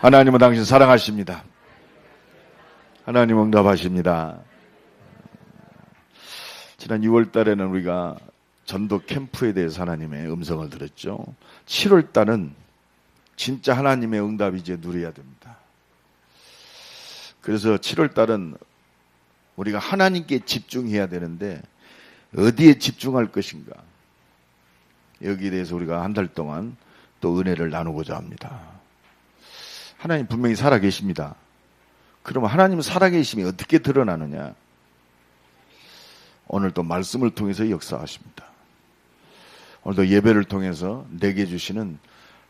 하나님은 당신 사랑하십니다. 하나님 응답하십니다. 지난 6월 달에는 우리가 전도 캠프에 대해서 하나님의 음성을 들었죠. 7월 달은 진짜 하나님의 응답이 이제 누려야 됩니다. 그래서 7월 달은 우리가 하나님께 집중해야 되는데 어디에 집중할 것인가? 여기에 대해서 우리가 한 달 동안 또 은혜를 나누고자 합니다. 하나님 분명히 살아계십니다. 그러면 하나님 살아계심이 어떻게 드러나느냐? 오늘 또 말씀을 통해서 역사하십니다. 오늘도 예배를 통해서 내게 주시는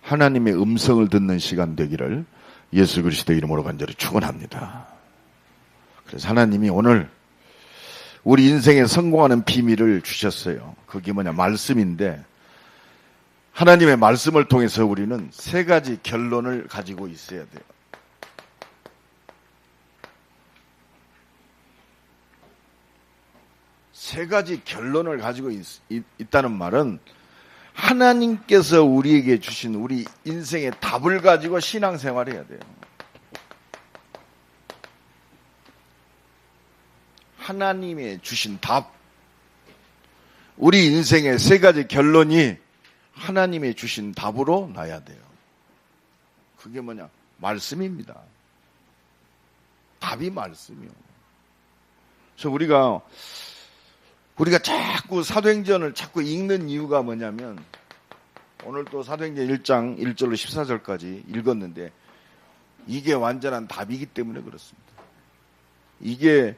하나님의 음성을 듣는 시간 되기를 예수 그리스도의 이름으로 간절히 축원합니다. 그래서 하나님이 오늘 우리 인생에 성공하는 비밀을 주셨어요. 그게 뭐냐? 말씀인데 하나님의 말씀을 통해서 우리는 세 가지 결론을 가지고 있어야 돼요. 세 가지 결론을 가지고 있다는 말은 하나님께서 우리에게 주신 우리 인생의 답을 가지고 신앙생활을 해야 돼요. 하나님의 주신 답, 우리 인생의 세 가지 결론이 하나님의 주신 답으로 나야 돼요. 그게 뭐냐? 말씀입니다. 답이 말씀이요. 그래서 우리가 자꾸 사도행전을 자꾸 읽는 이유가 뭐냐면, 오늘 또 사도행전 1장 1절로 14절까지 읽었는데 이게 완전한 답이기 때문에 그렇습니다. 이게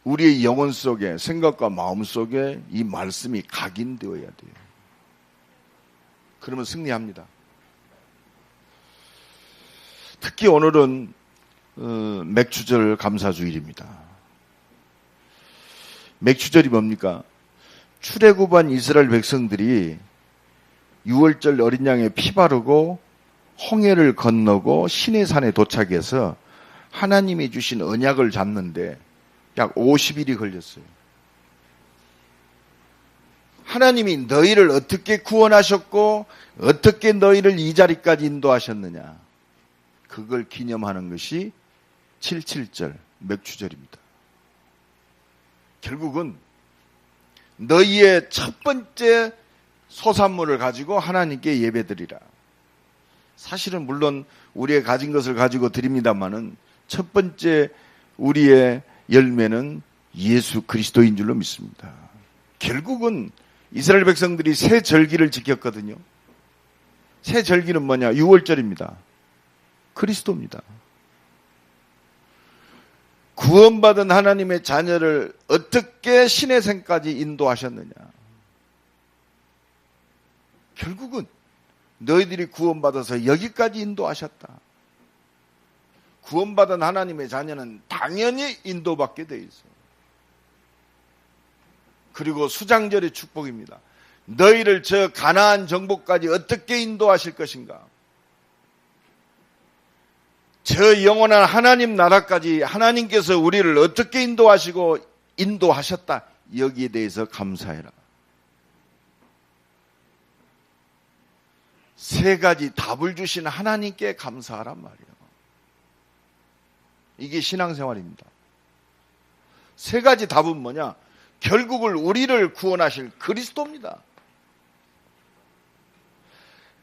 우리의 영혼 속에, 생각과 마음 속에 이 말씀이 각인되어야 돼요. 그러면 승리합니다. 특히 오늘은 맥추절 감사주일입니다. 맥추절이 뭡니까? 출애굽한 이스라엘 백성들이 6월절 어린 양에 피 바르고 홍해를 건너고 시내산에 도착해서 하나님이 주신 언약을 잡는데 약 50일이 걸렸어요. 하나님이 너희를 어떻게 구원하셨고 어떻게 너희를 이 자리까지 인도하셨느냐, 그걸 기념하는 것이 77절 맥추절입니다. 결국은 너희의 첫 번째 소산물을 가지고 하나님께 예배드리라. 사실은 물론 우리의 가진 것을 가지고 드립니다마는 첫 번째 우리의 열매는 예수 그리스도인 줄로 믿습니다. 결국은 이스라엘 백성들이 새 절기를 지켰거든요. 새 절기는 뭐냐? 6월절입니다. 그리스도입니다. 구원받은 하나님의 자녀를 어떻게 신의 생까지 인도하셨느냐? 결국은 너희들이 구원받아서 여기까지 인도하셨다. 구원받은 하나님의 자녀는 당연히 인도받게 돼 있어요. 그리고 수장절의 축복입니다. 너희를 저 가나안 정복까지 어떻게 인도하실 것인가? 저 영원한 하나님 나라까지 하나님께서 우리를 어떻게 인도하시고 인도하셨다. 여기에 대해서 감사해라. 세 가지 답을 주신 하나님께 감사하란 말이에요. 이게 신앙생활입니다. 세 가지 답은 뭐냐? 결국을 우리를 구원하실 그리스도입니다.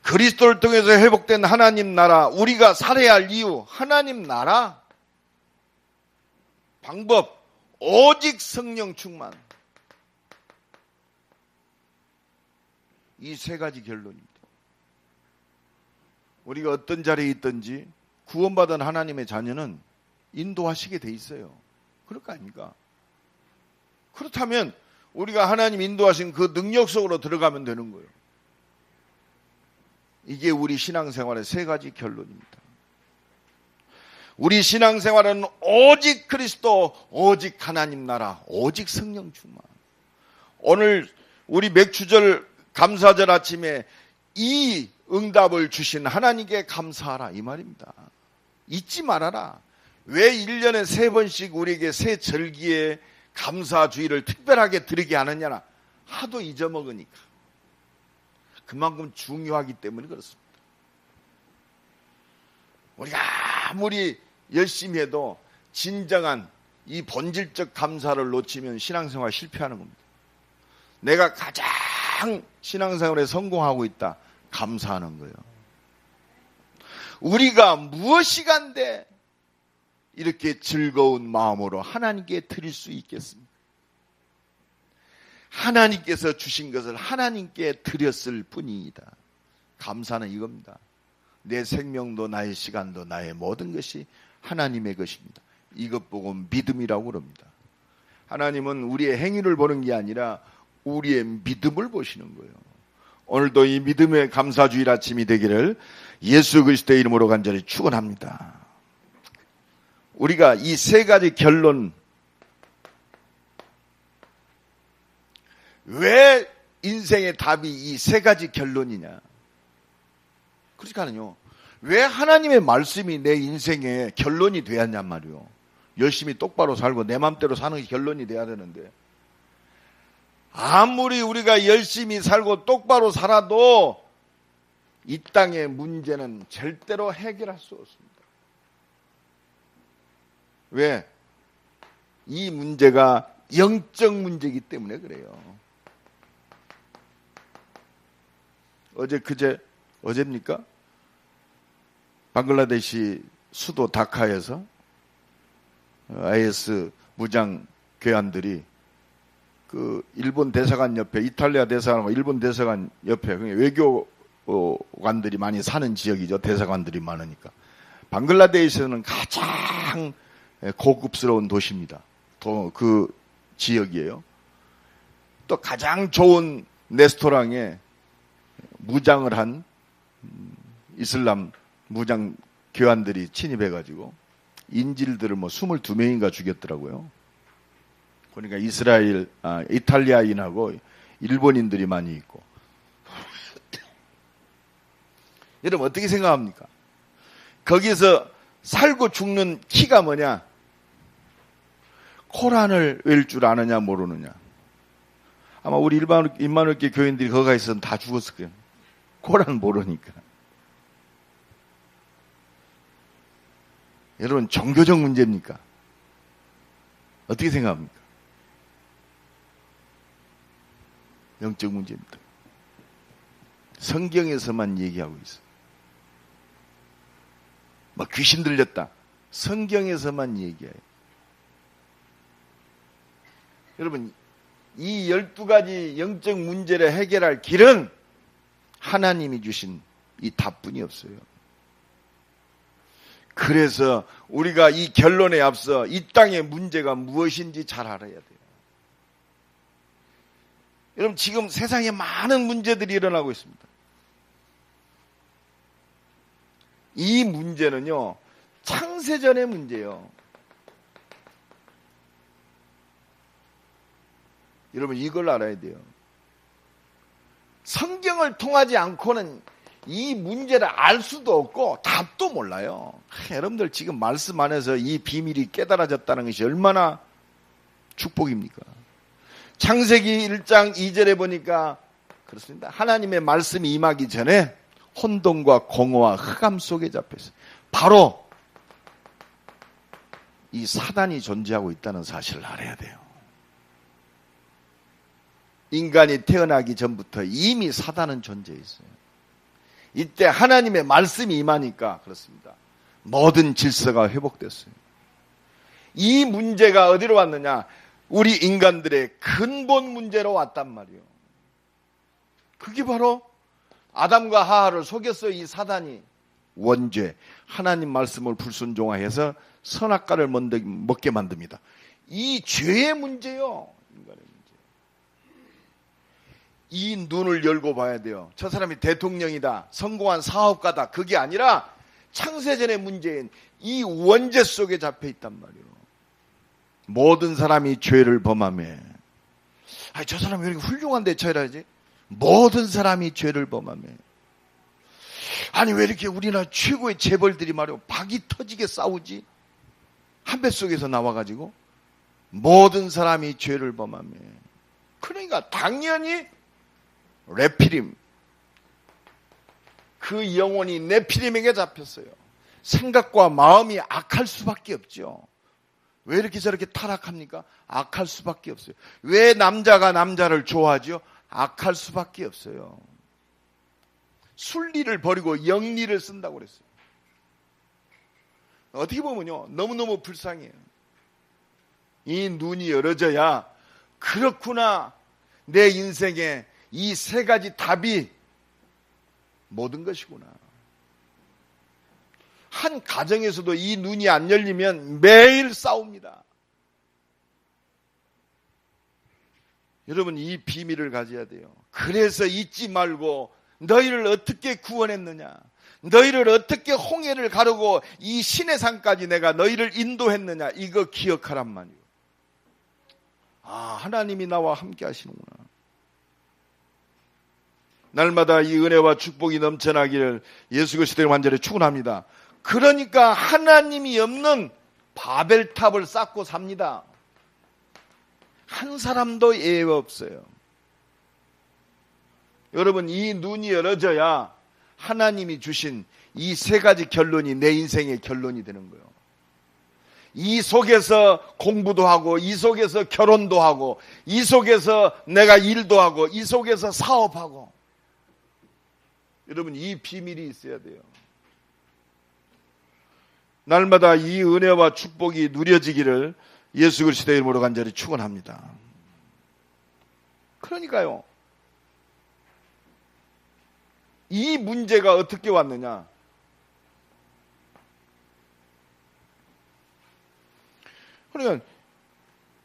그리스도를 통해서 회복된 하나님 나라, 우리가 살아야 할 이유, 하나님 나라, 방법, 오직 성령 충만. 이 세 가지 결론입니다. 우리가 어떤 자리에 있든지 구원받은 하나님의 자녀는 인도하시게 돼 있어요. 그럴 거 아닙니까? 그렇다면 우리가 하나님 인도하신 그 능력 속으로 들어가면 되는 거예요. 이게 우리 신앙생활의 세 가지 결론입니다. 우리 신앙생활은 오직 그리스도, 오직 하나님 나라, 오직 성령 충만. 오늘 우리 맥추절 감사절 아침에 이 응답을 주신 하나님께 감사하라, 이 말입니다. 잊지 말아라. 왜 1년에 3번씩 우리에게 새 절기에 감사주의를 특별하게 드리게 하느냐나, 하도 잊어먹으니까. 그만큼 중요하기 때문에 그렇습니다. 우리가 아무리 열심히 해도 진정한 이 본질적 감사를 놓치면 신앙생활 실패하는 겁니다. 내가 가장 신앙생활에 성공하고 있다. 감사하는 거예요. 우리가 무엇이 간데 이렇게 즐거운 마음으로 하나님께 드릴 수 있겠습니까? 하나님께서 주신 것을 하나님께 드렸을 뿐이다. 감사는 이겁니다. 내 생명도 나의 시간도 나의 모든 것이 하나님의 것입니다. 이것 보고 믿음이라고 그럽니다. 하나님은 우리의 행위를 보는 게 아니라 우리의 믿음을 보시는 거예요. 오늘도 이 믿음의 감사주일 아침이 되기를 예수 그리스도의 이름으로 간절히 축원합니다. 우리가 이 세 가지 결론, 왜 인생의 답이 이 세 가지 결론이냐? 그러니까요, 왜 하나님의 말씀이 내 인생의 결론이 되었냔 말이요. 열심히 똑바로 살고 내 맘대로 사는 게 결론이 돼야 되는데, 아무리 우리가 열심히 살고 똑바로 살아도 이 땅의 문제는 절대로 해결할 수 없습니다. 왜? 이 문제가 영적 문제이기 때문에 그래요. 어제입니까? 방글라데시 수도 다카에서 IS 무장 괴한들이 그 일본 대사관 옆에, 이탈리아 대사관과 일본 대사관 옆에 외교관들이 많이 사는 지역이죠. 대사관들이 많으니까. 방글라데시에서는 가장 고급스러운 도시입니다. 그 지역이에요. 또 가장 좋은 레스토랑에 무장을 한 이슬람 무장 교환들이 침입해가지고 인질들을 22명인가 죽였더라고요. 그러니까 이탈리아인하고 일본인들이 많이 있고. 여러분 어떻게 생각합니까? 거기서 살고 죽는 키가 뭐냐? 코란을 외울 줄 아느냐 모르느냐. 아마 우리 임마누엘교회 교인들이 거기 가 있으면 다 죽었을 거예요. 코란 모르니까. 여러분 종교적 문제입니까? 어떻게 생각합니까? 영적 문제입니다. 성경에서만 얘기하고 있어요. 귀신 들렸다. 성경에서만 얘기해요. 여러분, 이 12가지 영적 문제를 해결할 길은 하나님이 주신 이 답뿐이 없어요. 그래서 우리가 이 결론에 앞서 이 땅의 문제가 무엇인지 잘 알아야 돼요. 여러분, 지금 세상에 많은 문제들이 일어나고 있습니다. 이 문제는요, 창세전의 문제예요. 여러분, 이걸 알아야 돼요. 성경을 통하지 않고는 이 문제를 알 수도 없고 답도 몰라요. 여러분들 지금 말씀 안에서 이 비밀이 깨달아졌다는 것이 얼마나 축복입니까? 창세기 1장 2절에 보니까 그렇습니다. 하나님의 말씀이 임하기 전에 혼돈과 공허와 흑암 속에 잡혀있어요. 바로 이 사단이 존재하고 있다는 사실을 알아야 돼요. 인간이 태어나기 전부터 이미 사단은 존재했어요. 이때 하나님의 말씀이 임하니까 그렇습니다. 모든 질서가 회복됐어요. 이 문제가 어디로 왔느냐? 우리 인간들의 근본 문제로 왔단 말이에요. 그게 바로 아담과 하하를 속였어요. 이 사단이. 원죄, 하나님 말씀을 불순종해서 선악과를 먹게 만듭니다. 이 죄의 문제요. 인간의 문제. 이 눈을 열고 봐야 돼요. 저 사람이 대통령이다, 성공한 사업가다, 그게 아니라 창세전의 문제인 이 원죄 속에 잡혀 있단 말이에요. 모든 사람이 죄를 범하며, 저 사람이 왜 이렇게 훌륭한데 저래야지? 모든 사람이 죄를 범하며, 아니 왜 이렇게 우리나라 최고의 재벌들이 말이요 박이 터지게 싸우지? 한 뱃속에서 나와가지고 모든 사람이 죄를 범하며. 그러니까 당연히 레피림, 그 영혼이 네피림에게 잡혔어요. 생각과 마음이 악할 수밖에 없죠. 왜 이렇게 저렇게 타락합니까? 악할 수밖에 없어요. 왜 남자가 남자를 좋아하죠? 악할 수밖에 없어요. 순리를 버리고 영리를 쓴다고 그랬어요. 어떻게 보면요, 너무너무 불쌍해요. 이 눈이 열어져야 그렇구나, 내 인생에 이 세 가지 답이 모든 것이구나. 한 가정에서도 이 눈이 안 열리면 매일 싸웁니다. 여러분, 이 비밀을 가져야 돼요. 그래서 잊지 말고 너희를 어떻게 구원했느냐, 너희를 어떻게 홍해를 가르고 이 신의 산까지 내가 너희를 인도했느냐, 이거 기억하란 말이에요. 아, 하나님이 나와 함께 하시는구나. 날마다 이 은혜와 축복이 넘쳐나기를 예수 그리스도의 완전히 축원합니다. 그러니까 하나님이 없는 바벨탑을 쌓고 삽니다. 한 사람도 예외 없어요. 여러분, 이 눈이 열어져야 하나님이 주신 이 세 가지 결론이 내 인생의 결론이 되는 거예요. 이 속에서 공부도 하고, 이 속에서 결혼도 하고, 이 속에서 내가 일도 하고, 이 속에서 사업하고. 여러분, 이 비밀이 있어야 돼요. 날마다 이 은혜와 축복이 누려지기를 예수 그리스도의 이름으로 간절히 축원합니다. 그러니까요, 이 문제가 어떻게 왔느냐? 그러니까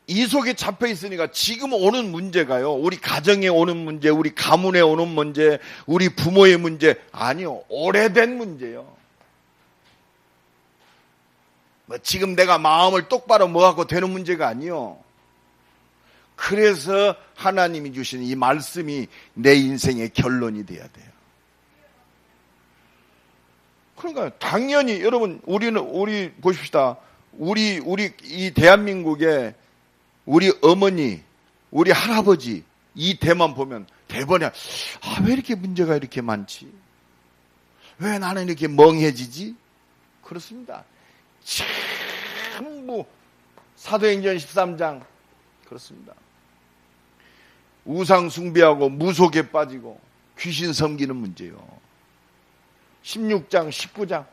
이 속에 잡혀 있으니까 지금 오는 문제가요, 우리 가정에 오는 문제, 우리 가문에 오는 문제, 우리 부모의 문제 아니요, 오래된 문제요. 지금 내가 마음을 똑바로 먹고 되는 문제가 아니요. 그래서 하나님이 주신 이 말씀이 내 인생의 결론이 돼야 돼요. 그러니까 당연히 여러분, 우리 보십시다. 우리 이 대한민국에 우리 어머니, 우리 할아버지 이 대만 보면 대번에 왜 이렇게 문제가 이렇게 많지? 왜 나는 이렇게 멍해지지? 그렇습니다. 전부 사도행전 13장 그렇습니다. 우상 숭배하고 무속에 빠지고 귀신 섬기는 문제요. 16장 19장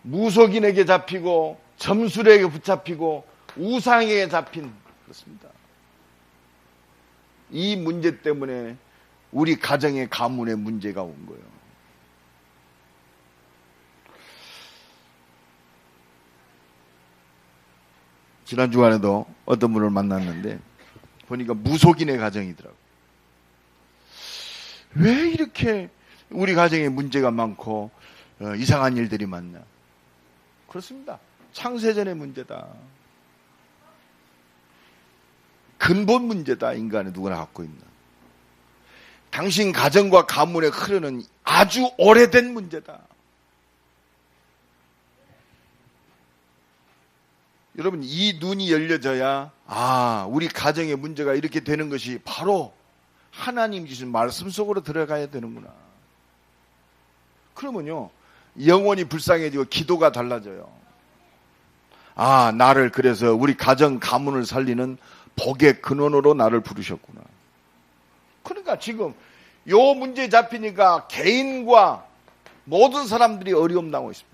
무속인에게 잡히고 점술에게 붙잡히고 우상에게 잡힌, 그렇습니다. 이 문제 때문에 우리 가정의 가문에 문제가 온 거예요. 지난 주간에도 어떤 분을 만났는데 보니까 무속인의 가정이더라고요. 왜 이렇게 우리 가정에 문제가 많고 이상한 일들이 많냐? 그렇습니다. 창세전의 문제다. 근본 문제다. 인간의 누구나 갖고 있는. 당신 가정과 가문에 흐르는 아주 오래된 문제다. 여러분, 이 눈이 열려져야 우리 가정의 문제가 이렇게 되는 것이 바로 하나님 주신 말씀 속으로 들어가야 되는구나. 그러면요, 영혼이 불쌍해지고 기도가 달라져요. 나를 그래서 우리 가정 가문을 살리는 복의 근원으로 나를 부르셨구나. 그러니까 지금 요 문제에 잡히니까 개인과 모든 사람들이 어려움 당하고 있습니다.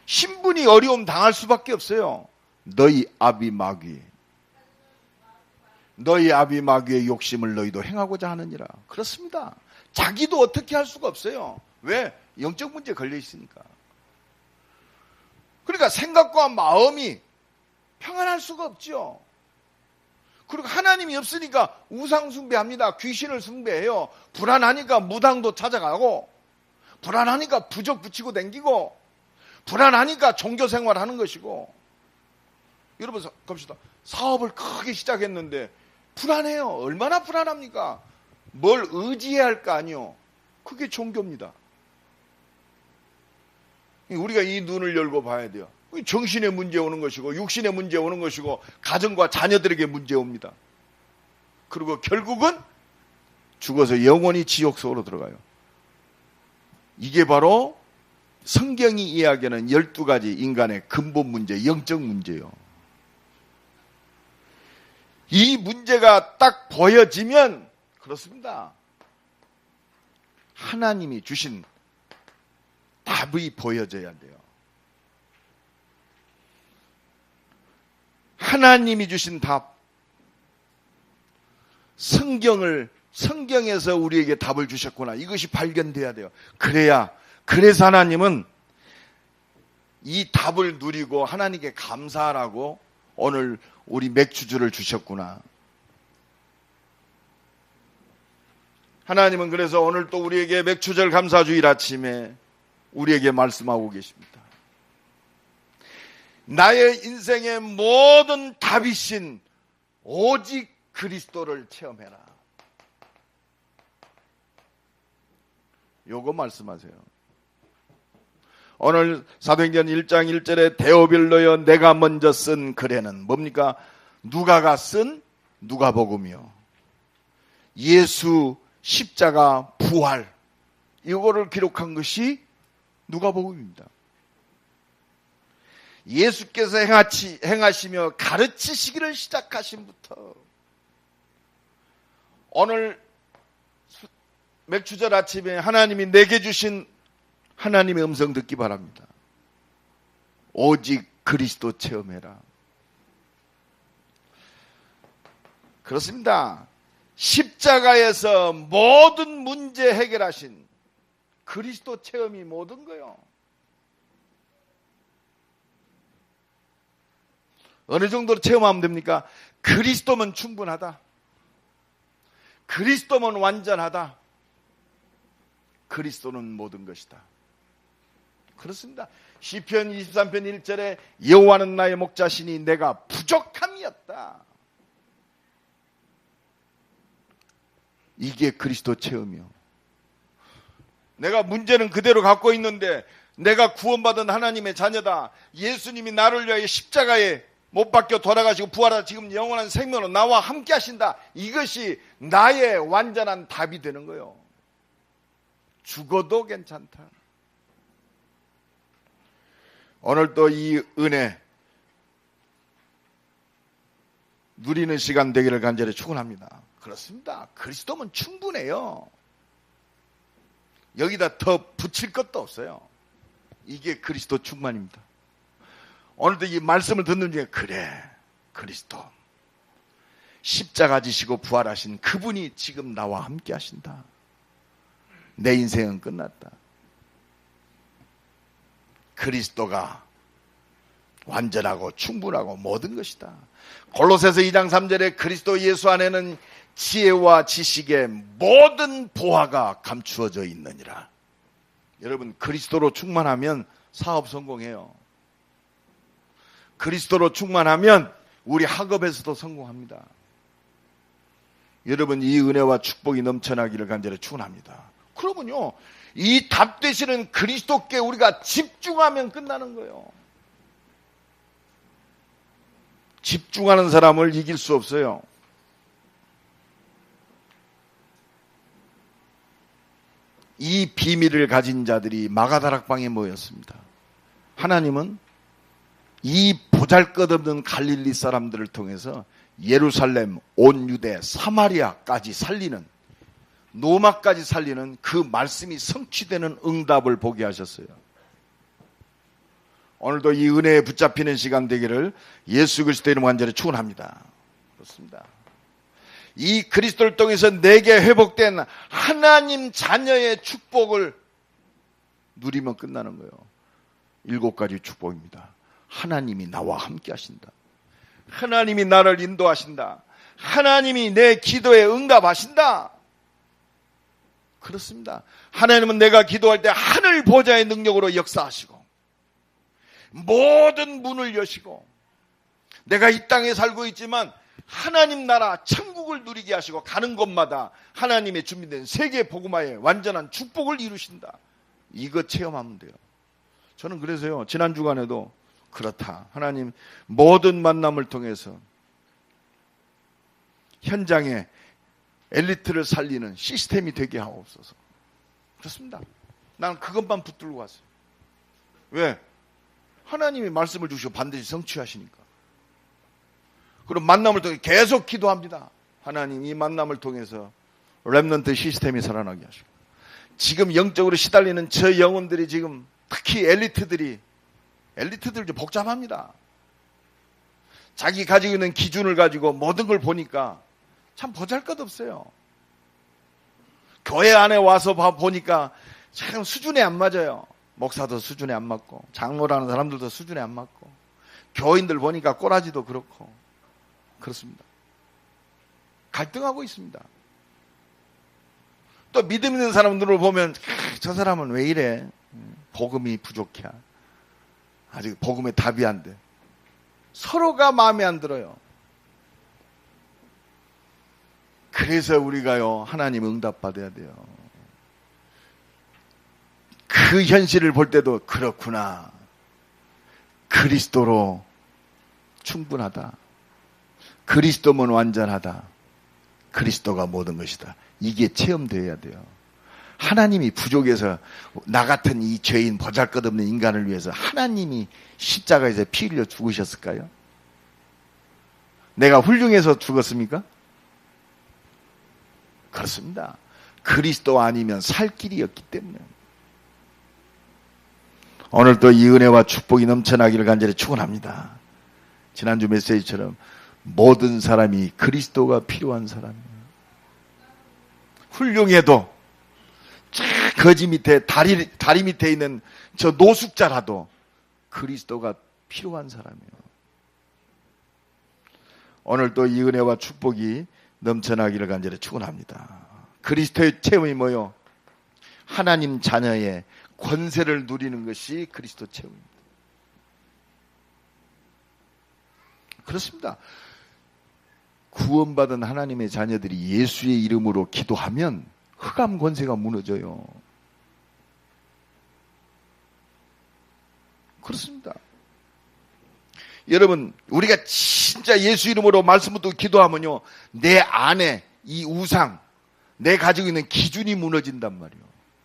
신분이 어려움 당할 수밖에 없어요. 너희 아비 마귀, 너희 아비 마귀의 욕심을 너희도 행하고자 하느니라. 그렇습니다. 자기도 어떻게 할 수가 없어요. 왜? 영적 문제에 걸려 있으니까. 그러니까 생각과 마음이 평안할 수가 없죠. 그리고 하나님이 없으니까 우상 숭배합니다. 귀신을 숭배해요. 불안하니까 무당도 찾아가고, 불안하니까 부적 붙이고 댕기고, 불안하니까 종교 생활하는 것이고. 여러분 갑시다. 사업을 크게 시작했는데 불안해요. 얼마나 불안합니까? 뭘 의지해야 할 거 아니요. 그게 종교입니다. 우리가 이 눈을 열고 봐야 돼요. 정신의 문제 오는 것이고, 육신의 문제 오는 것이고, 가정과 자녀들에게 문제 옵니다. 그리고 결국은 죽어서 영원히 지옥 속으로 들어가요. 이게 바로 성경이 이야기하는 12가지 인간의 근본 문제, 영적 문제요. 이 문제가 딱 보여지면 그렇습니다. 하나님이 주신 답이 보여져야 돼요. 하나님이 주신 답. 성경에서 우리에게 답을 주셨구나. 이것이 발견돼야 돼요. 그래서 하나님은 이 답을 누리고 하나님께 감사하라고 오늘 우리 맥주주를 주셨구나. 하나님은 그래서 오늘 또 우리에게 맥주절 감사주일 아침에 우리에게 말씀하고 계십니다. 나의 인생의 모든 답이신 오직 그리스도를 체험해라. 요거 말씀하세요. 오늘 사도행전 1장 1절에 데오빌로여 내가 먼저 쓴 글에는 뭡니까? 누가가 쓴 누가복음이요. 예수 십자가 부활 이거를 기록한 것이 누가복음입니다. 예수께서 행하시며 가르치시기를 시작하신부터 오늘 맥주절 아침에 하나님이 내게 주신 하나님의 음성 듣기 바랍니다. 오직 그리스도 체험해라. 그렇습니다. 십자가에서 모든 문제 해결하신 그리스도 체험이 모든 거요. 어느 정도로 체험하면 됩니까? 그리스도면 충분하다. 그리스도면 완전하다. 그리스도는 모든 것이다. 그렇습니다. 시편 23편 1절에 여호와는 나의 목자시니 내가 부족함이었다. 이게 그리스도 체험이요. 내가 문제는 그대로 갖고 있는데 내가 구원받은 하나님의 자녀다. 예수님이 나를 위하여 십자가에 못 박혀 돌아가시고 부활하사 지금 영원한 생명으로 나와 함께 하신다. 이것이 나의 완전한 답이 되는 거예요. 죽어도 괜찮다. 오늘도 이 은혜 누리는 시간 되기를 간절히 축원합니다. 그렇습니다. 그리스도면 충분해요. 여기다 더 붙일 것도 없어요. 이게 그리스도 충만입니다. 오늘도 이 말씀을 듣는 중에 그래 그리스도 십자가 지시고 부활하신 그분이 지금 나와 함께 하신다. 내 인생은 끝났다. 그리스도가 완전하고 충분하고 모든 것이다. 골로새서 2장 3절에 그리스도 예수 안에는 지혜와 지식의 모든 보화가 감추어져 있느니라. 여러분 그리스도로 충만하면 사업 성공해요. 그리스도로 충만하면 우리 학업에서도 성공합니다. 여러분 이 은혜와 축복이 넘쳐나기를 간절히 축원합니다. 그러면요 이 답 되시는 그리스도께 우리가 집중하면 끝나는 거예요. 집중하는 사람을 이길 수 없어요. 이 비밀을 가진 자들이 마가다락방에 모였습니다. 하나님은 이 보잘것없는 갈릴리 사람들을 통해서 예루살렘, 온 유대, 사마리아까지 살리는 로마까지 살리는 그 말씀이 성취되는 응답을 보게 하셨어요. 오늘도 이 은혜에 붙잡히는 시간 되기를 예수 그리스도의 이름으로 간절히 축원합니다. 그렇습니다. 이 그리스도를 통해서 내게 회복된 하나님 자녀의 축복을 누리면 끝나는 거예요. 7가지 축복입니다. 하나님이 나와 함께 하신다. 하나님이 나를 인도하신다. 하나님이 내 기도에 응답하신다. 그렇습니다. 하나님은 내가 기도할 때 하늘 보좌의 능력으로 역사하시고 모든 문을 여시고 내가 이 땅에 살고 있지만 하나님 나라 천국을 누리게 하시고 가는 곳마다 하나님의 준비된 세계 복음화의 완전한 축복을 이루신다. 이거 체험하면 돼요. 저는 그래서요 지난 주간에도 그렇다. 하나님 모든 만남을 통해서 현장에 엘리트를 살리는 시스템이 되게 하옵소서. 그렇습니다. 난 그것만 붙들고 왔어요. 왜? 하나님이 말씀을 주시고 반드시 성취하시니까. 그럼 만남을 통해 계속 기도합니다. 하나님, 이 만남을 통해서 렘넌트 시스템이 살아나게 하시고, 지금 영적으로 시달리는 저 영혼들이, 지금 특히 엘리트들 좀 복잡합니다. 자기 가지고 있는 기준을 가지고 모든 걸 보니까 참 보잘것없어요. 교회 안에 와서 보니까 참 수준에 안 맞아요. 목사도 수준에 안 맞고, 장로라는 사람들도 수준에 안 맞고, 교인들 보니까 꼬라지도 그렇고 그렇습니다. 갈등하고 있습니다. 또 믿음 있는 사람들을 보면 저 사람은 왜 이래? 복음이 부족해. 아직 복음의 답이 안 돼. 서로가 마음에 안 들어요. 그래서 우리가요, 하나님 응답받아야 돼요. 그 현실을 볼 때도 그렇구나. 그리스도로 충분하다. 그리스도면 완전하다. 그리스도가 모든 것이다. 이게 체험되어야 돼요. 하나님이 부족해서 나 같은 이 죄인 보잘것없는 인간을 위해서 하나님이 십자가에서 피 흘려 죽으셨을까요? 내가 훌륭해서 죽었습니까? 그렇습니다. 그리스도 아니면 살 길이 없기 때문에. 오늘도 이 은혜와 축복이 넘쳐나기를 간절히 축원합니다. 지난주 메시지처럼 모든 사람이 그리스도가 필요한 사람이에요. 훌륭해도 거지 밑에 다리 밑에 있는 저 노숙자라도 그리스도가 필요한 사람이에요. 오늘도 이 은혜와 축복이 넘쳐나기를 간절히 축원합니다. 그리스도의 체험이 뭐요? 하나님 자녀의 권세를 누리는 것이 그리스도 체험입니다. 그렇습니다. 구원받은 하나님의 자녀들이 예수의 이름으로 기도하면 흑암 권세가 무너져요. 그렇습니다. 여러분, 우리가 진짜 예수 이름으로 말씀 붙들고 기도하면요, 내 안에 이 우상, 내 가지고 있는 기준이 무너진단 말이에요.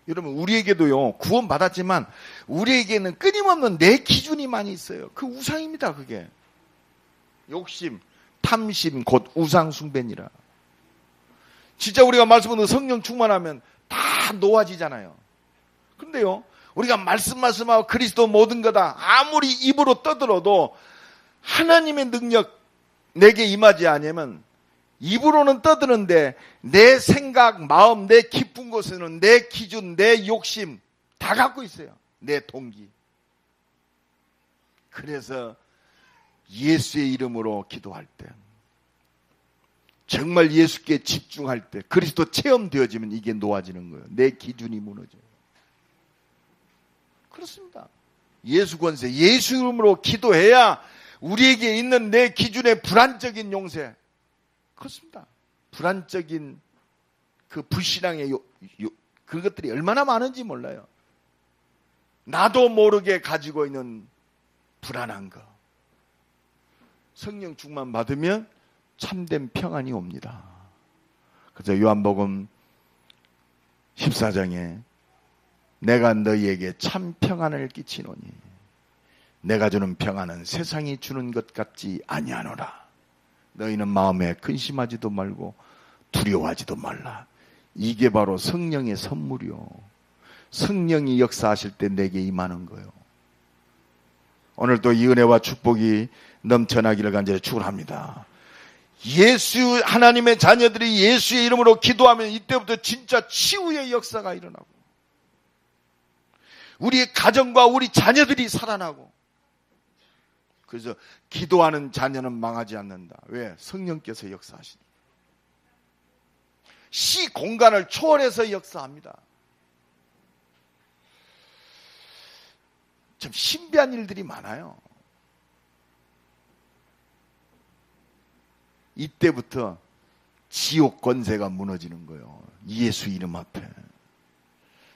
여러분, 우리에게도요, 구원 받았지만 우리에게는 끊임없는 내 기준이 많이 있어요. 그 우상입니다. 그게 욕심, 탐심, 곧 우상 숭배니라. 진짜 우리가 말씀 듣고 성령 충만하면 다 놓아지잖아요. 그런데요, 우리가 말씀하고 그리스도 모든 거다 아무리 입으로 떠들어도 하나님의 능력 내게 임하지 않으면 입으로는 떠드는데 내 생각, 마음, 내 깊은 곳에는 내 기준, 내 욕심 다 갖고 있어요. 내 동기. 그래서 예수의 이름으로 기도할 때, 정말 예수께 집중할 때, 그리스도 체험되어지면 이게 놓아지는 거예요. 내 기준이 무너져요. 그렇습니다. 예수 권세, 예수 이름으로 기도해야 우리에게 있는 내 기준의 불안적인 용세, 그렇습니다. 불안적인 그 불신앙의 그것들이 얼마나 많은지 몰라요. 나도 모르게 가지고 있는 불안한 거. 성령 충만 받으면 참된 평안이 옵니다. 그래서 요한복음 14장에 내가 너희에게 참 평안을 끼치노니 내가 주는 평안은 세상이 주는 것 같지 아니하노라. 너희는 마음에 근심하지도 말고 두려워하지도 말라. 이게 바로 성령의 선물이요. 성령이 역사하실 때 내게 임하는 거예요. 오늘도 이 은혜와 축복이 넘쳐나기를 간절히 축원합니다. 예수, 하나님의 자녀들이 예수의 이름으로 기도하면 이때부터 진짜 치유의 역사가 일어나고 우리의 가정과 우리 자녀들이 살아나고, 그래서 기도하는 자녀는 망하지 않는다. 왜? 성령께서 역사하시니. 시 공간을 초월해서 역사합니다. 참 신비한 일들이 많아요. 이때부터 지옥 권세가 무너지는 거예요. 예수 이름 앞에.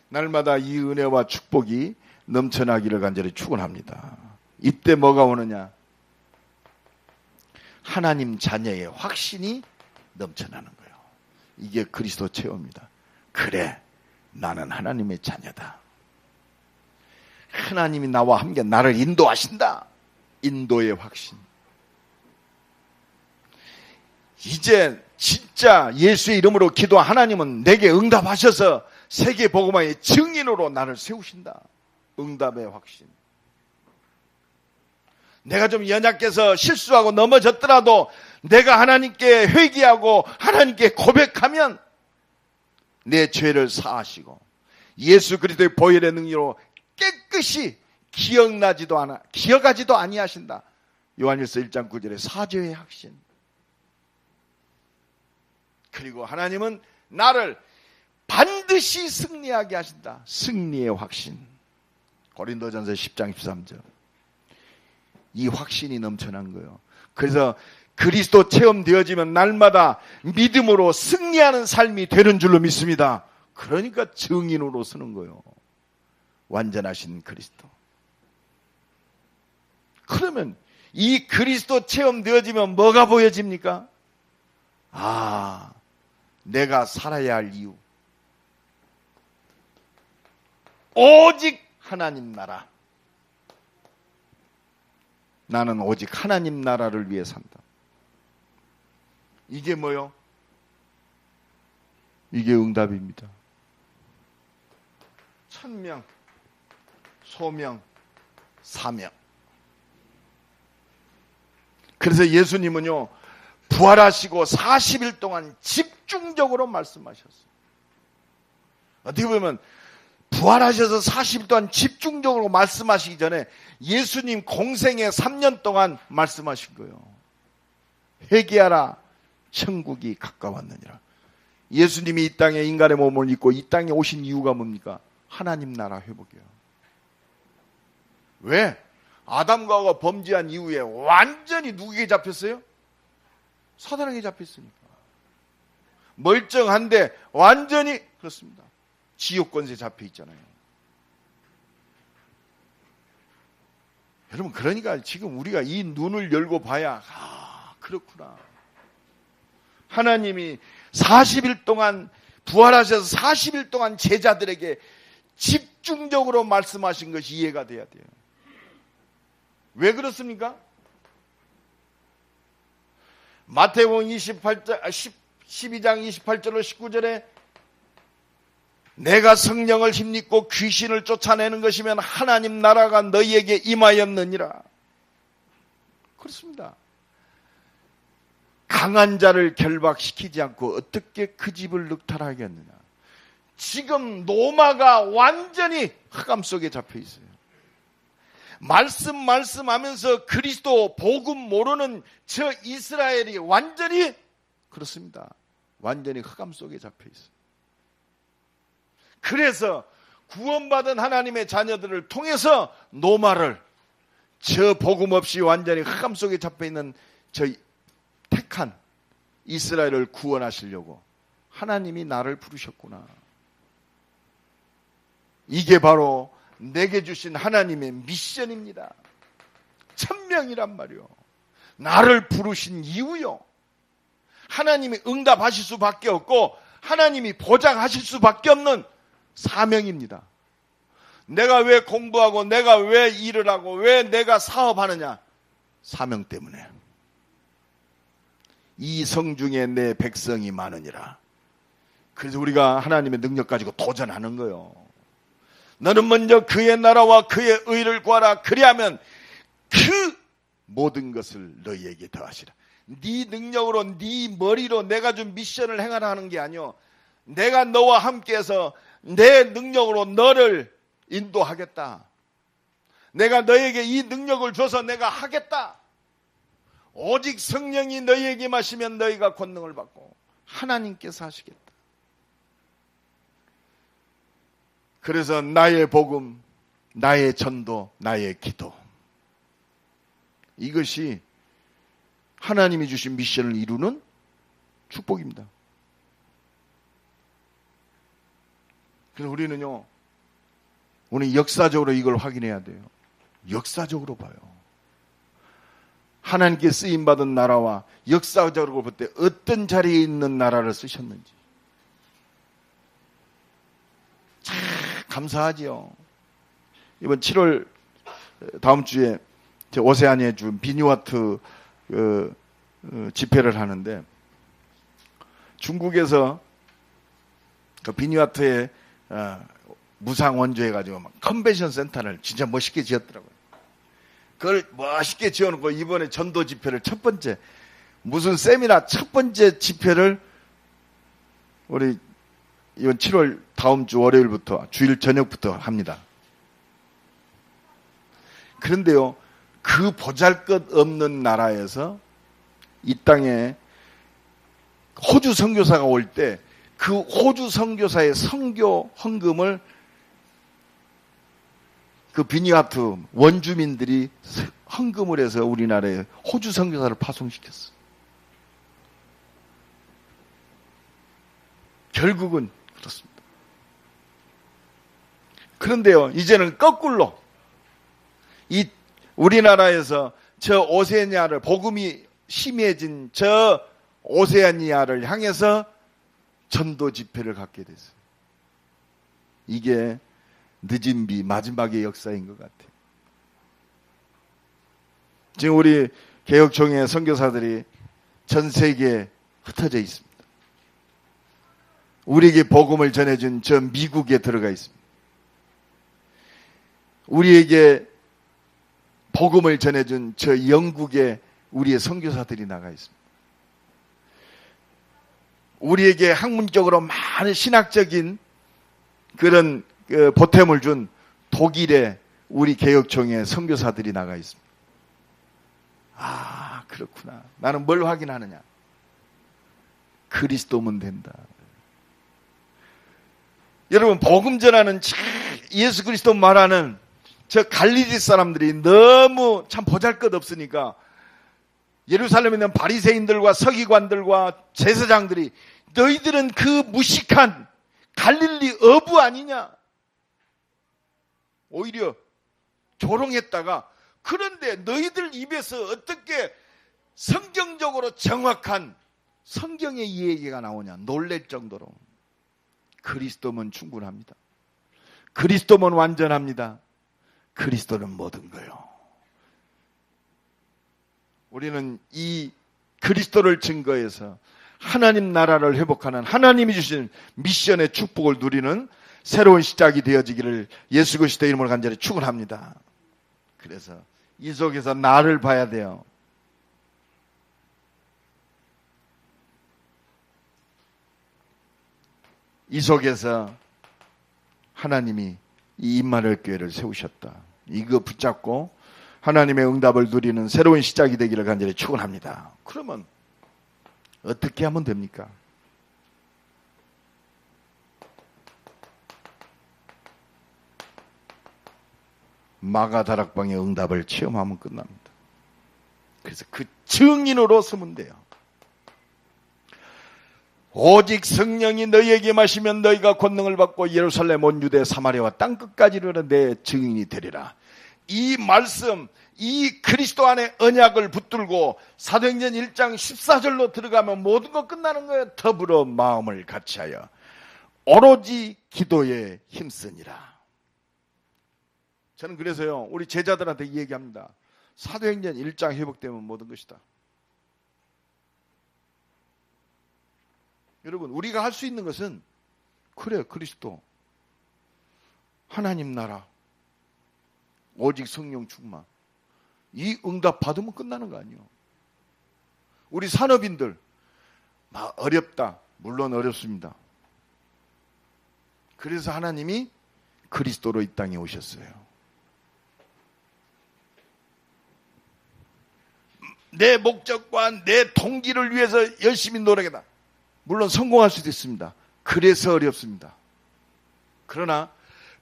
날마다 이 은혜와 축복이 넘쳐나기를 간절히 축원합니다. 이때 뭐가 오느냐? 하나님 자녀의 확신이 넘쳐나는 거예요. 이게 그리스도 체험입니다. 그래, 나는 하나님의 자녀다. 하나님이 나와 함께 나를 인도하신다. 인도의 확신. 이제 진짜 예수의 이름으로 기도한 하나님은 내게 응답하셔서 세계 복음화의 증인으로 나를 세우신다. 응답의 확신. 내가 좀 연약해서 실수하고 넘어졌더라도 내가 하나님께 회개하고 하나님께 고백하면 내 죄를 사하시고 예수 그리스도의 보혈의 능력으로 깨끗이 기억하지도 아니하신다. 요한일서 1장 9절에 사죄의 확신. 그리고 하나님은 나를 반드시 승리하게 하신다. 승리의 확신. 고린도전서 10장 13절. 이 확신이 넘쳐난 거예요. 그래서 그리스도 체험되어지면 날마다 믿음으로 승리하는 삶이 되는 줄로 믿습니다. 그러니까 증인으로 서는 거예요. 완전하신 그리스도. 그러면 이 그리스도 체험되어지면 뭐가 보여집니까? 아, 내가 살아야 할 이유. 오직 하나님 나라. 나는 오직 하나님 나라를 위해 산다. 이게 뭐요? 이게 응답입니다. 천명, 소명, 사명. 그래서 예수님은요, 부활하시고 40일 동안 집중적으로 말씀하셨어요. 어떻게 보면 부활하셔서 40일 동안 집중적으로 말씀하시기 전에 예수님 공생애 3년 동안 말씀하신 거예요. 회개하라, 천국이 가까웠느니라. 예수님이 이 땅에 인간의 몸을 입고 이 땅에 오신 이유가 뭡니까? 하나님 나라 회복이에요. 왜? 아담과 하와가 범죄한 이후에 완전히 누구에게 잡혔어요? 사단에게 잡혔으니까. 멀쩡한데 완전히 그렇습니다. 지옥 권세에 잡혀 있잖아요. 여러분, 그러니까 지금 우리가 이 눈을 열고 봐야 그렇구나. 하나님이 40일 동안 부활하셔서 40일 동안 제자들에게 집중적으로 말씀하신 것이 이해가 돼야 돼요. 왜 그렇습니까? 마태복음 12장 28절로 19절에 내가 성령을 힘입고 귀신을 쫓아내는 것이면 하나님 나라가 너희에게 임하였느니라. 그렇습니다. 강한 자를 결박시키지 않고 어떻게 그 집을 늑탈하겠느냐. 지금 노마가 완전히 흑암 속에 잡혀 있어요. 말씀하면서 그리스도 복음 모르는 저 이스라엘이 완전히 그렇습니다. 완전히 흑암 속에 잡혀 있어요. 그래서 구원받은 하나님의 자녀들을 통해서 노마를, 저 복음 없이 완전히 흑암 속에 잡혀 있는 저 택한 이스라엘을 구원하시려고 하나님이 나를 부르셨구나. 이게 바로 내게 주신 하나님의 미션입니다. 천명이란 말이요. 나를 부르신 이유요. 하나님이 응답하실 수밖에 없고 하나님이 보장하실 수밖에 없는 사명입니다. 내가 왜 공부하고 내가 왜 일을 하고 왜 내가 사업하느냐? 사명 때문에. 이 성중에 내 백성이 많으니라. 그래서 우리가 하나님의 능력 가지고 도전하는 거예요. 너는 먼저 그의 나라와 그의 의를 구하라. 그리하면 그 모든 것을 너희에게 더하시라. 네 능력으로 네 머리로 내가 준 미션을 행하라 하는 게 아니요. 내가 너와 함께해서 내 능력으로 너를 인도하겠다. 내가 너에게 이 능력을 줘서 내가 하겠다. 오직 성령이 너희에게 마시면 너희가 권능을 받고 하나님께서 하시겠다. 그래서 나의 복음, 나의 전도, 나의 기도, 이것이 하나님이 주신 미션을 이루는 축복입니다. 그래서 우리는요, 오늘 역사적으로 이걸 확인해야 돼요. 역사적으로 봐요. 하나님께 쓰임받은 나라와 역사적으로 볼 때 어떤 자리에 있는 나라를 쓰셨는지. 참 감사하지요. 이번 7월 다음 주에 오세아니아에 준 비니와트 집회를 하는데, 중국에서 그 비니와트에 무상 원조해가지고 막 컨벤션 센터를 진짜 멋있게 지었더라고요. 그걸 멋있게 지어놓고 이번에 전도 집회를 첫 번째, 무슨 세미나 첫 번째 집회를 우리 이번 7월 다음 주 월요일부터 주일 저녁부터 합니다. 그런데요, 그 보잘것없는 나라에서 이 땅에 호주 선교사가 올 때 그 호주 선교사의 선교 헌금을 그 비니와트 원주민들이 헌금을 해서 우리나라에 호주 선교사를 파송시켰어. 결국은 그렇습니다. 그런데요, 이제는 거꾸로 이 우리나라에서 저 오세아니아를, 복음이 심해진 저 오세아니아를 향해서 전도 집회를 갖게 됐어요. 이게 늦은 비 마지막의 역사인 것 같아요. 지금 우리 개혁총회 선교사들이 전 세계에 흩어져 있습니다. 우리에게 복음을 전해준 저 미국에 들어가 있습니다. 우리에게 복음을 전해준 저 영국에 우리의 선교사들이 나가 있습니다. 우리에게 학문적으로 많은 신학적인 그런 보탬을 준 독일에 우리 개혁총회 선교사들이 나가 있습니다. 아, 그렇구나. 나는 뭘 확인하느냐? 그리스도면 된다. 여러분, 복음 전하는 예수 그리스도 말하는 저 갈릴리 사람들이 너무 참 보잘것없으니까 예루살렘에 있는 바리새인들과 서기관들과 제사장들이 너희들은 그 무식한 갈릴리 어부 아니냐? 오히려 조롱했다가, 그런데 너희들 입에서 어떻게 성경적으로 정확한 성경의 이야기가 나오냐? 놀랄 정도로. 그리스도면 충분합니다. 그리스도면 완전합니다. 그리스도는 모든 거요. 우리는 이 그리스도를 증거해서 하나님 나라를 회복하는, 하나님이 주신 미션의 축복을 누리는 새로운 시작이 되어지기를 예수 그리스도의 이름으로 간절히 축원합니다. 그래서 이 속에서 나를 봐야 돼요. 이 속에서 하나님이 이 임마누엘 교회를 세우셨다. 이거 붙잡고 하나님의 응답을 누리는 새로운 시작이 되기를 간절히 축원합니다. 그러면 어떻게 하면 됩니까? 마가다락방의 응답을 체험하면 끝납니다. 그래서 그 증인으로 서면 돼요. 오직 성령이 너희에게 마시면 너희가 권능을 받고 예루살렘 온 유대 사마리아와 땅끝까지 이르러 내 증인이 되리라. 이 말씀, 이 그리스도 안에 언약을 붙들고 사도행전 1장 14절로 들어가면 모든 거 끝나는 거예요. 더불어 마음을 같이하여 오로지 기도에 힘쓰니라. 저는 그래서요, 우리 제자들한테 이 얘기합니다. 사도행전 1장 회복되면 모든 것이다. 여러분, 우리가 할 수 있는 것은, 그래, 그리스도, 하나님 나라, 오직 성령 충만, 이 응답 받으면 끝나는 거 아니에요. 우리 산업인들 막 어렵다. 물론 어렵습니다. 그래서 하나님이 그리스도로 이 땅에 오셨어요. 내 목적과 내 동기를 위해서 열심히 노력했다. 물론 성공할 수도 있습니다. 그래서 어렵습니다. 그러나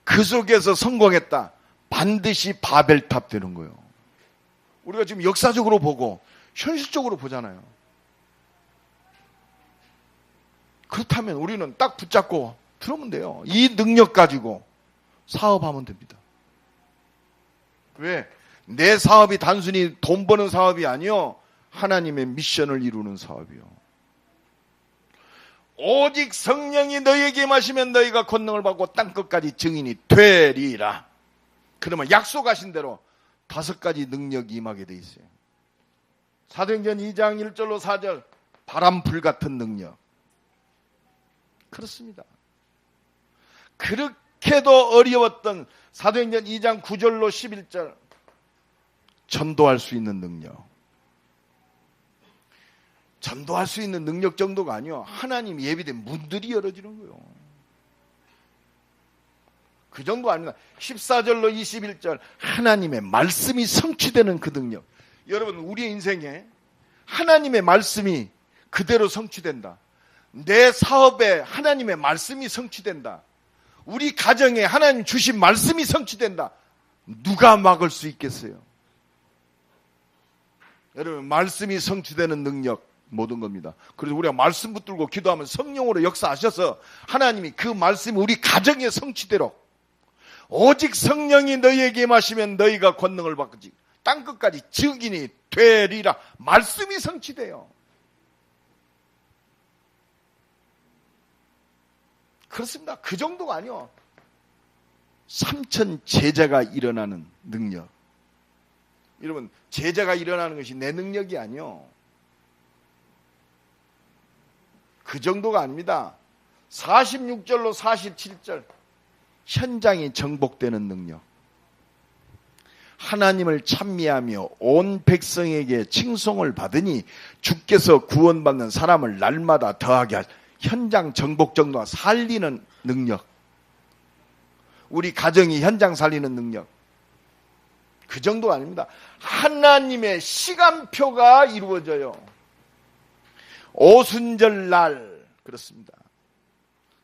그 속에서 성공했다. 반드시 바벨탑 되는 거예요. 우리가 지금 역사적으로 보고 현실적으로 보잖아요. 그렇다면 우리는 딱 붙잡고 들어오면 돼요. 이 능력 가지고 사업하면 됩니다. 왜? 내 사업이 단순히 돈 버는 사업이 아니요, 하나님의 미션을 이루는 사업이요. 오직 성령이 너희에게 마시면 너희가 권능을 받고 땅끝까지 증인이 되리라. 그러면 약속하신 대로 5가지 능력이 임하게 돼 있어요. 사도행전 2장 1절로 4절 바람불 같은 능력. 그렇습니다. 그렇게도 어려웠던 사도행전 2장 9절로 11절 전도할 수 있는 능력. 전도할 수 있는 능력 정도가 아니요, 하나님 예비된 문들이 열어지는 거예요. 그 정도 아닙니다. 14절로 21절 하나님의 말씀이 성취되는 그 능력. 여러분, 우리의 인생에 하나님의 말씀이 그대로 성취된다. 내 사업에 하나님의 말씀이 성취된다. 우리 가정에 하나님 주신 말씀이 성취된다. 누가 막을 수 있겠어요? 여러분, 말씀이 성취되는 능력 모든 겁니다. 그래서 우리가 말씀 붙들고 기도하면 성령으로 역사하셔서 하나님이 그 말씀이 우리 가정에 성취되도록, 오직 성령이 너희에게 임하시면 너희가 권능을 받지 땅끝까지 증인이 되리라. 말씀이 성취돼요. 그렇습니다. 그 정도가 아니요, 3천 제자가 일어나는 능력. 여러분, 제자가 일어나는 것이 내 능력이 아니요, 그 정도가 아닙니다. 46절로 47절 현장이 정복되는 능력. 하나님을 찬미하며 온 백성에게 칭송을 받으니 주께서 구원받는 사람을 날마다 더하게 하시. 현장 정복 정도가 살리는 능력. 우리 가정이 현장 살리는 능력. 그 정도가 아닙니다. 하나님의 시간표가 이루어져요. 오순절날. 그렇습니다.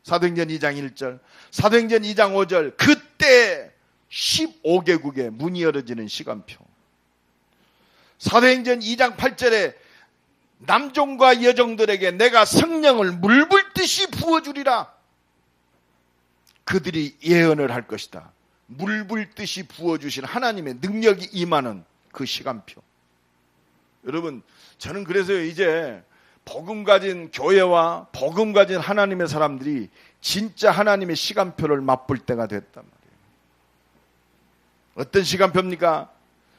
사도행전 2장 1절, 사도행전 2장 5절, 그때 15개국에 문이 열어지는 시간표. 사도행전 2장 8절에 남종과 여종들에게 내가 성령을 물 붓듯이 부어주리라. 그들이 예언을 할 것이다. 물 붓듯이 부어주신 하나님의 능력이 임하는 그 시간표. 여러분, 저는 그래서 이제 복음 가진 교회와 복음 가진 하나님의 사람들이 진짜 하나님의 시간표를 맛볼 때가 됐단 말이에요. 어떤 시간표입니까?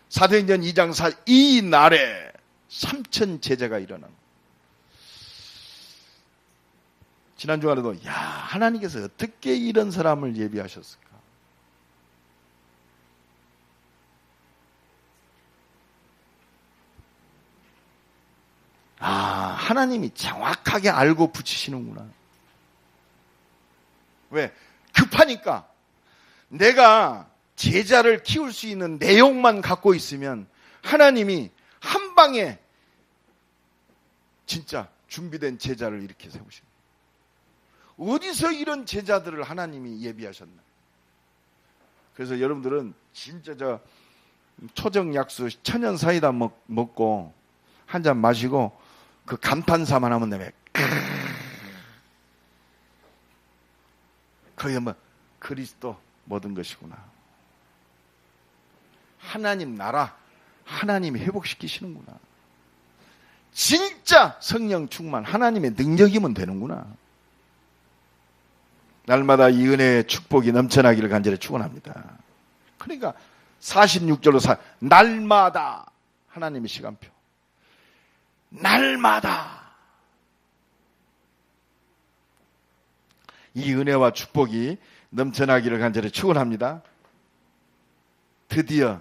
사도행전 2장 4, 이 날에 3천 제자가 일어난. 지난 주간에도 하나님께서 어떻게 이런 사람을 예비하셨을까? 하나님이 정확하게 알고 붙이시는구나. 왜? 급하니까. 내가 제자를 키울 수 있는 내용만 갖고 있으면 하나님이 한 방에 진짜 준비된 제자를 이렇게 세우십니다. 어디서 이런 제자들을 하나님이 예비하셨나? 그래서 여러분들은 진짜 저 초정약수 천연 사이다 먹고 한 잔 마시고 그 감탄사만 하면 되면 거기 뭐 그리스도 모든 것이구나. 하나님 나라 하나님이 회복시키시는구나. 진짜 성령 충만 하나님의 능력이면 되는구나. 날마다 이 은혜의 축복이 넘쳐나기를 간절히 축원합니다. 그러니까 46절로 날마다 하나님의 시간표. 날마다 이 은혜와 축복이 넘쳐나기를 간절히 축원합니다. 드디어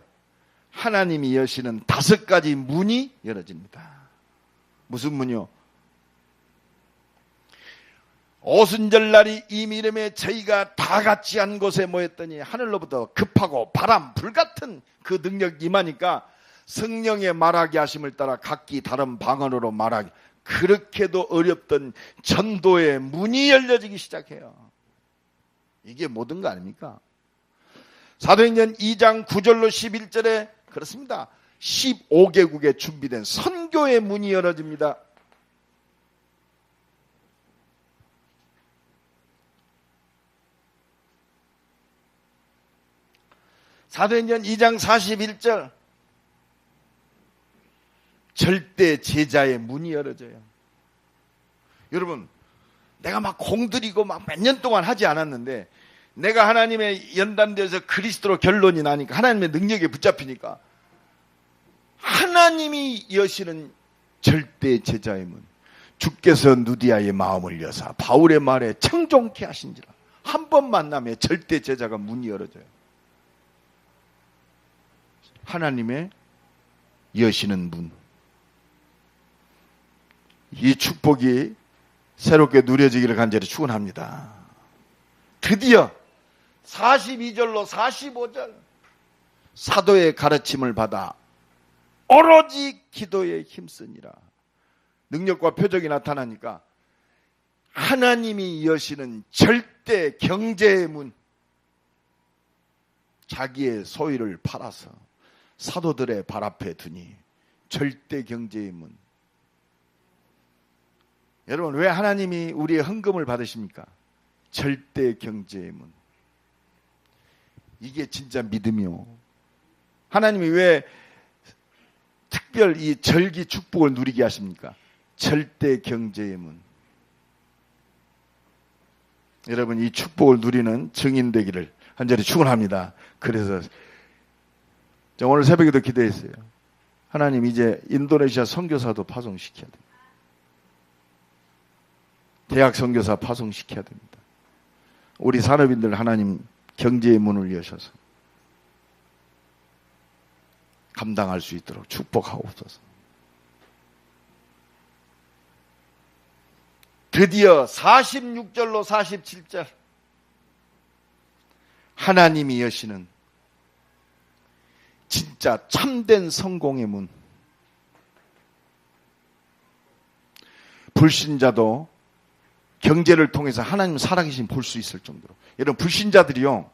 하나님이 여시는 5가지 문이 열어집니다. 무슨 문이요? 오순절날이 이미 이름에 저희가 다 같이 한 곳에 모였더니 하늘로부터 급하고 바람 불같은 그 능력이 임하니까 성령의 말하게 하심을 따라 각기 다른 방언으로 말하기. 그렇게도 어렵던 전도의 문이 열려지기 시작해요. 이게 모든 거 아닙니까? 사도행전 2장 9절로 11절에 그렇습니다. 15개국에 준비된 선교의 문이 열어집니다. 사도행전 2장 41절 절대 제자의 문이 열어져요. 여러분, 내가 막 공들이고 막 몇 년 동안 하지 않았는데 내가 하나님의 연단되어서 그리스도로 결론이 나니까, 하나님의 능력에 붙잡히니까 하나님이 여시는 절대 제자의 문, 주께서 누디아의 마음을 여사 바울의 말에 청종케 하신지라. 한 번 만나면 절대 제자가 문이 열어져요. 하나님의 여시는 문. 이 축복이 새롭게 누려지기를 간절히 축원합니다. 드디어 42절로 45절 사도의 가르침을 받아 오로지 기도에 힘쓰니라. 능력과 표적이 나타나니까 하나님이 여시는 절대 경제의 문, 자기의 소유를 팔아서 사도들의 발 앞에 두니 절대 경제의 문. 여러분, 왜 하나님이 우리의 헌금을 받으십니까? 절대 경제의 문. 이게 진짜 믿음이요. 하나님이 왜 특별 이 절기 축복을 누리게 하십니까? 절대 경제의 문. 여러분, 이 축복을 누리는 증인 되기를 간절히 축원합니다. 그래서 오늘 새벽에도 기도했어요. 하나님, 이제 인도네시아 선교사도 파송시켜야 됩니다. 대학 선교사 파송시켜야 됩니다. 우리 산업인들 하나님 경제의 문을 여셔서 감당할 수 있도록 축복하옵소서. 드디어 46절로 47절 하나님이 여시는 진짜 참된 성공의 문. 불신자도 경제를 통해서 하나님 살아계신 볼 수 있을 정도로. 여러분, 불신자들이요,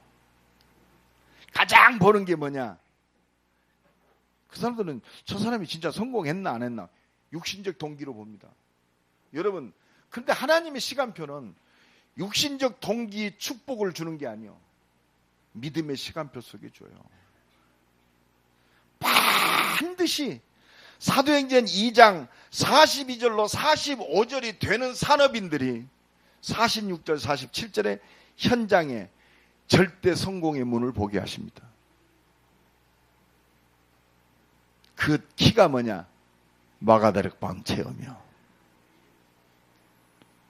가장 보는 게 뭐냐? 그 사람들은 저 사람이 진짜 성공했나 안 했나 육신적 동기로 봅니다. 여러분, 근데 하나님의 시간표는 육신적 동기 축복을 주는 게 아니요, 믿음의 시간표 속에 줘요. 반드시 사도행전 2장 42절로 45절이 되는 산업인들이 46절 47절의 현장에 절대 성공의 문을 보게 하십니다. 그 키가 뭐냐? 마가다락방 체험이요.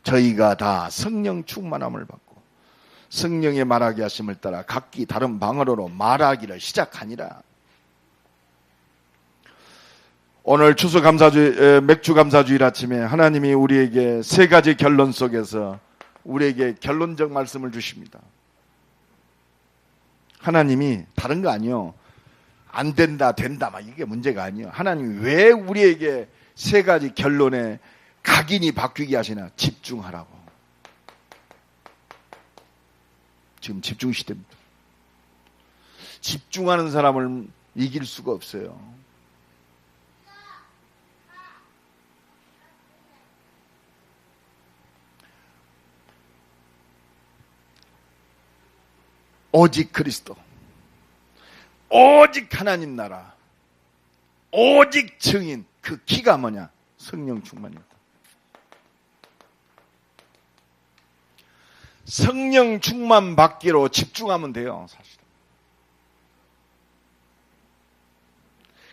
저희가 다 성령 충만함을 받고 성령의 말하게 하심을 따라 각기 다른 방언으로 말하기를 시작하니라. 오늘 추수감사주의, 맥주감사주일 아침에 하나님이 우리에게 세 가지 결론 속에서 우리에게 결론적 말씀을 주십니다. 하나님이 다른 거 아니요, 안 된다 된다 막 이게 문제가 아니요, 하나님이 왜 우리에게 세 가지 결론에 각인이 바뀌게 하시나? 집중하라고. 지금 집중 시대입니다. 집중하는 사람을 이길 수가 없어요. 오직 그리스도, 오직 하나님 나라, 오직 증인. 그 키가 뭐냐? 성령 충만이다. 성령 충만 받기로 집중하면 돼요, 사실은.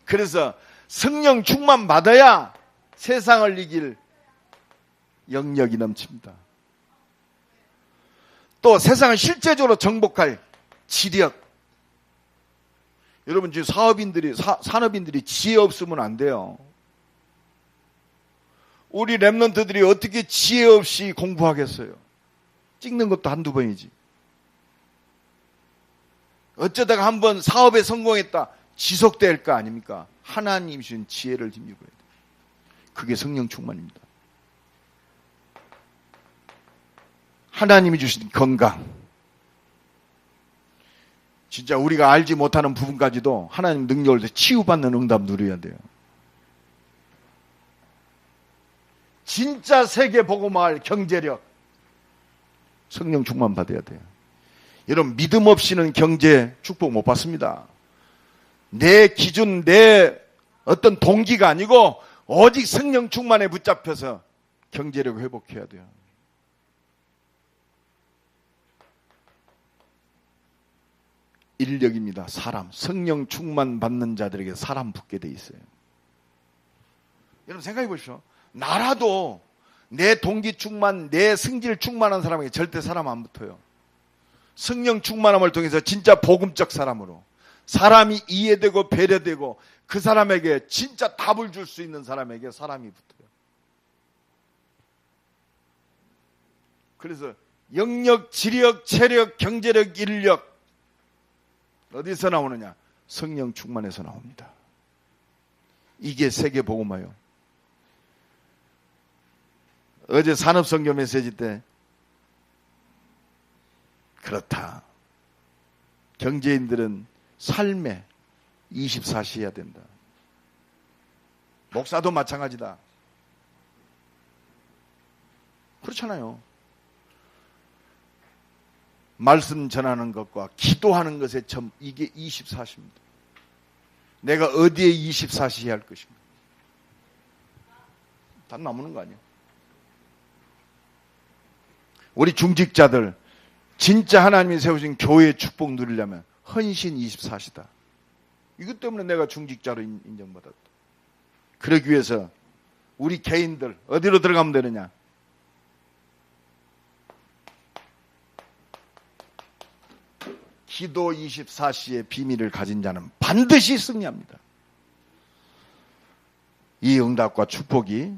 그래서 성령 충만 받아야 세상을 이길 영역이 넘칩니다. 또 세상을 실제적으로 정복할 지력. 여러분, 지금 산업인들이 지혜 없으면 안 돼요. 우리 랩런트들이 어떻게 지혜 없이 공부하겠어요? 찍는 것도 한두 번이지. 어쩌다가 한번 사업에 성공했다, 지속될 거 아닙니까? 하나님 주신 지혜를 힘입어야 돼요. 그게 성령 충만입니다. 하나님이 주신 건강, 진짜 우리가 알지 못하는 부분까지도 하나님 능력을 치유받는 응답 누려야 돼요. 진짜 세계 복음화할 경제력, 성령 충만 받아야 돼요. 여러분, 믿음 없이는 경제 축복 못 받습니다. 내 기준, 내 어떤 동기가 아니고 오직 성령 충만에 붙잡혀서 경제력을 회복해야 돼요. 인력입니다. 사람. 성령 충만 받는 자들에게 사람 붙게 돼 있어요. 여러분 생각해 보십시오. 나라도 내 동기 충만, 내 승질 충만한 사람에게 절대 사람 안 붙어요. 성령 충만함을 통해서 진짜 복음적 사람으로 사람이 이해되고 배려되고 그 사람에게 진짜 답을 줄 수 있는 사람에게 사람이 붙어요. 그래서 영역, 지력, 체력, 경제력, 인력 어디서 나오느냐? 성령 충만에서 나옵니다. 이게 세계 복음화요. 어제 산업선교 메시지 때 그렇다. 경제인들은 삶에 24시 해야 된다. 목사도 마찬가지다. 그렇잖아요. 말씀 전하는 것과 기도하는 것의 점, 이게 24시입니다. 내가 어디에 24시 해야 할 것입니다. 다 남는 거 아니에요. 우리 중직자들 진짜 하나님이 세우신 교회의 축복 누리려면 헌신 24시다. 이것 때문에 내가 중직자로 인정받았다. 그러기 위해서 우리 개인들 어디로 들어가면 되느냐? 기도 24시의 비밀을 가진 자는 반드시 승리합니다. 이 응답과 축복이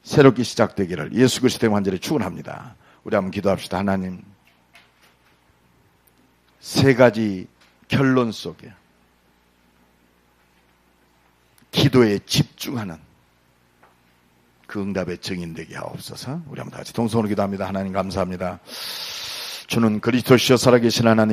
새롭게 시작되기를 예수 그리스도의 완전히 축원합니다. 우리 한번 기도합시다. 하나님, 세 가지 결론 속에 기도에 집중하는 그 응답의 증인되게 하옵소서. 우리 한번 다 같이 동성으로 기도합니다. 하나님 감사합니다. 주는 그리스도시여 살아계신 하나님,